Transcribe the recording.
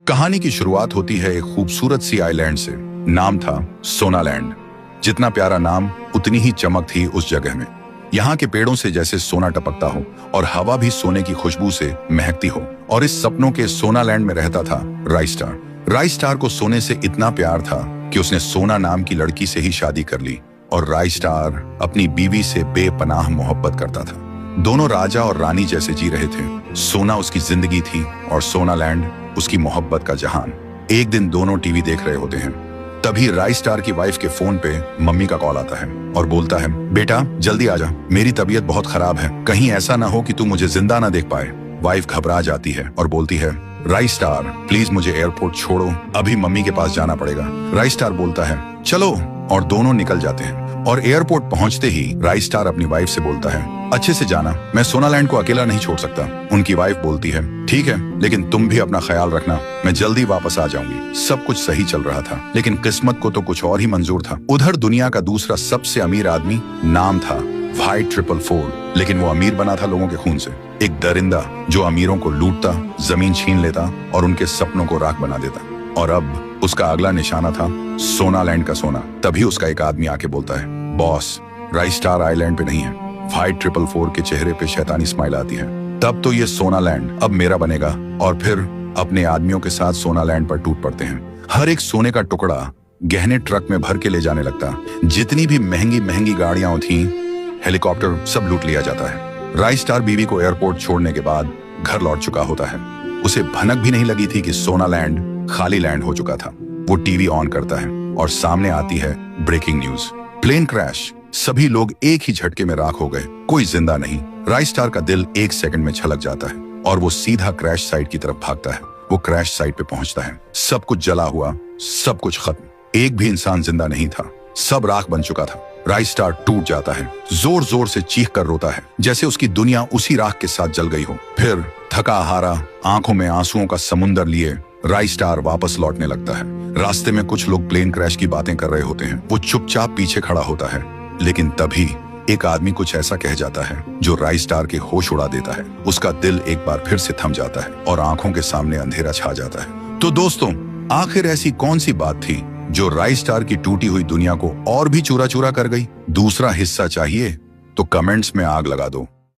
कहानी की शुरुआत होती है एक खूबसूरत सी आइलैंड से। नाम था सोनालैंड। जितना प्यारा नाम उतनी ही चमक थी उस जगह में। यहाँ के पेड़ों से जैसे सोना टपकता हो और हवा भी सोने की खुशबू से महकती हो। और इस सपनों के सोनालैंड में रहता था राइस्टार। राइस्टार को सोने से इतना प्यार था कि उसने सोना नाम की लड़की से ही शादी कर ली। और राइस्टार अपनी बीवी से बेपनाह मोहब्बत करता था। दोनों राजा और रानी जैसे जी रहे थे। सोना उसकी जिंदगी थी और सोनालैंड उसकी मोहब्बत का जहान। एक दिन दोनों टीवी देख रहे होते हैं। तभी राइस्टार की वाइफ के फोन पे मम्मी का कॉल आता है और बोलता है, बेटा जल्दी आजा, मेरी तबीयत बहुत खराब है, कहीं ऐसा ना हो कि तू मुझे जिंदा ना देख पाए। वाइफ घबरा जाती है और बोलती है, राइस्टार प्लीज मुझे एयरपोर्ट छोड़ो, अभी मम्मी के पास जाना पड़ेगा। राइस्टार बोलता है, चलो, और दोनों निकल जाते हैं। और एयरपोर्ट पहुंचते ही राइस्टार अपनी वाइफ से बोलता है, अच्छे से जाना, मैं सोनालैंड को अकेला नहीं छोड़ सकता। उनकी वाइफ बोलती है, ठीक है, लेकिन तुम भी अपना ख्याल रखना, मैं जल्दी वापस आ जाऊंगी। सब कुछ सही चल रहा था, लेकिन किस्मत को तो कुछ और ही मंजूर था। उधर दुनिया का दूसरा सबसे अमीर आदमी, नाम था वाइट 444, लेकिन वो अमीर बना था लोगों के खून से। एक दरिंदा जो अमीरों को लूटता, जमीन छीन लेता और उनके सपनों को राख बना देता। और अब उसका अगला निशाना था सोनालैंड का सोना। तभी उसका एक आदमी आके बोलता है, बॉस, राइस्टार आइलैंड पे नहीं है। वाइट 444 के चेहरे पे शैतानी स्माइल आती है। तब तो ये सोनालैंड अब मेरा बनेगा। और फिर अपने आदमियों के साथ सोनालैंड पर टूट पड़ते हैं। हर एक सोने का टुकड़ा गहने ट्रक में भर के ले जाने लगता। जितनी भी महंगी महंगी गाड़ियां थी, हेलीकॉप्टर, सब लूट लिया जाता है। राइस्टार बीवी को एयरपोर्ट छोड़ने के बाद घर लौट चुका होता है। उसे भनक भी नहीं लगी थी कि सोनालैंड खाली लैंड हो चुका था। वो टीवी ऑन करता है और सामने आती है ब्रेकिंग न्यूज, प्लेन क्रैश, सभी लोग एक ही झटके में राख हो गए, कोई जिंदा नहीं। राइस्टार का दिल एक सेकंड में छलक जाता है और वो सीधा क्रैश साइट की तरफ भागता है। वो क्रैश साइट पे पहुंचता है। सब कुछ जला हुआ, सब कुछ खत्म, एक भी इंसान जिंदा नहीं था, सब राख बन चुका था। राइस्टार टूट जाता है, जोर जोर से चीख कर रोता है, जैसे उसकी दुनिया उसी राख के साथ जल गई हो। फिर थका हारा, आंखों में आंसुओं का समुंदर लिए राइस्टार वापस लौटने लगता है। रास्ते में कुछ लोग प्लेन क्रैश की बातें कर रहे होते हैं। वो चुपचाप पीछे खड़ा होता है, लेकिन तभी एक आदमी कुछ ऐसा कह जाता है जो राइस्टार के होश उड़ा देता है। उसका दिल एक बार फिर से थम जाता है और आंखों के सामने अंधेरा छा जाता है। तो दोस्तों, आखिर ऐसी कौन सी बात थी जो राइस्टार की टूटी हुई दुनिया को और भी चूरा चूरा कर गई? दूसरा हिस्सा चाहिए तो कमेंट्स में आग लगा दो।